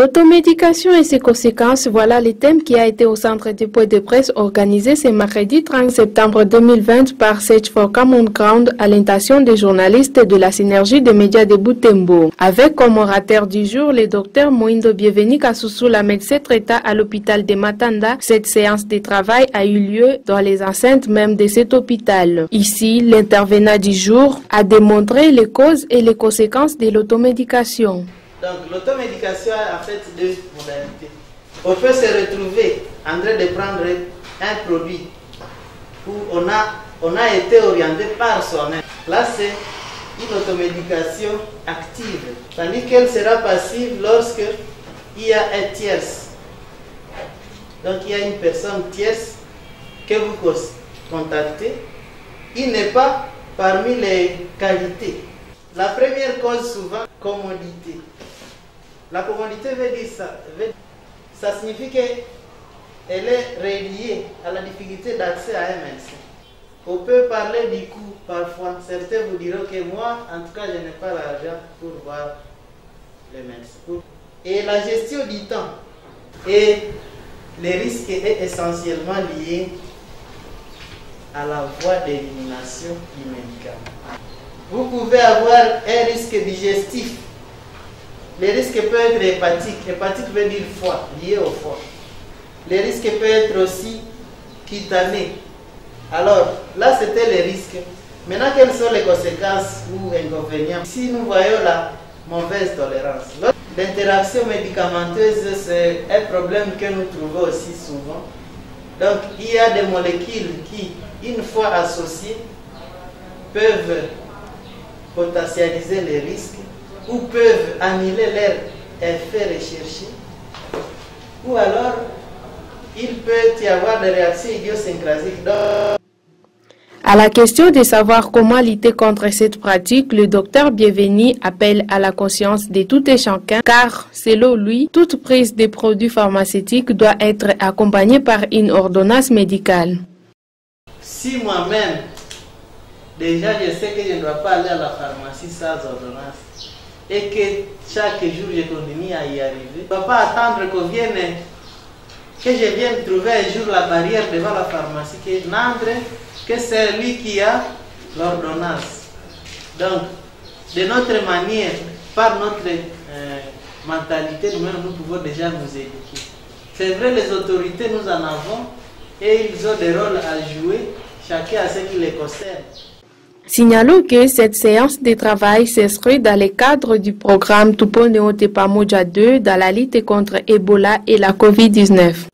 L'automédication et ses conséquences, voilà les thèmes qui a été au centre du point de presse organisé ce mercredi 30 septembre 2020 par Search for Common Ground à l'intention des journalistes de la synergie des médias de Butembo. Avec comme orateur du jour le docteur Moindo Bienvenu Kasusu, la médecin traitant à l'hôpital de Matanda. Cette séance de travail a eu lieu dans les enceintes même de cet hôpital. Ici, l'intervenant du jour a démontré les causes et les conséquences de l'automédication. Donc l'automédication a en fait deux modalités. On peut se retrouver en train de prendre un produit où on a été orienté par soi-même. Là c'est une automédication active, tandis qu'elle sera passive lorsque il y a un tierce. Donc il y a une personne tierce que vous contactez. Il n'est pas parmi les qualités. La première cause souvent, commodité. La commodité veut dire ça signifie qu'elle est reliée à la difficulté d'accès à un médecin. On peut parler du coût parfois. Certains vous diront que moi, en tout cas, je n'ai pas l'argent pour voir les médecins. Et la gestion du temps et les risques est essentiellement lié à la voie d'élimination du médicament. Vous pouvez avoir un risque digestif. Le risque peut être hépatique. Hépatique veut dire foie, lié au foie. Le risque peut être aussi cutané. Alors, là, c'était les risques. Maintenant, quelles sont les conséquences ou inconvénients? Ici, nous voyons la mauvaise tolérance. L'interaction médicamenteuse, c'est un problème que nous trouvons aussi souvent. Donc, il y a des molécules qui, une fois associées, peuvent potentialiser les risques ou peuvent annuler leur effet recherché, ou alors il peut y avoir des réactions idiosyncrasiques. À la question de savoir comment lutter contre cette pratique, le docteur Bienvenu appelle à la conscience de tout et chacun, car selon lui, toute prise de produits pharmaceutiques doit être accompagnée par une ordonnance médicale. Si moi-même, déjà je sais que je ne dois pas aller à la pharmacie sans ordonnance, et que chaque jour je continue à y arriver, je ne dois pas attendre que je vienne trouver un jour la barrière devant la pharmacie, que c'est lui qui a l'ordonnance. Donc, de notre manière, par notre mentalité, nous-mêmes, nous pouvons déjà nous éduquer. C'est vrai, les autorités, nous en avons, et ils ont des rôles à jouer, chacun à ce qui les concerne. Signalons que cette séance de travail s'inscrit dans le cadre du programme Tuponeo Tepamoja 2 dans la lutte contre Ebola et la COVID-19.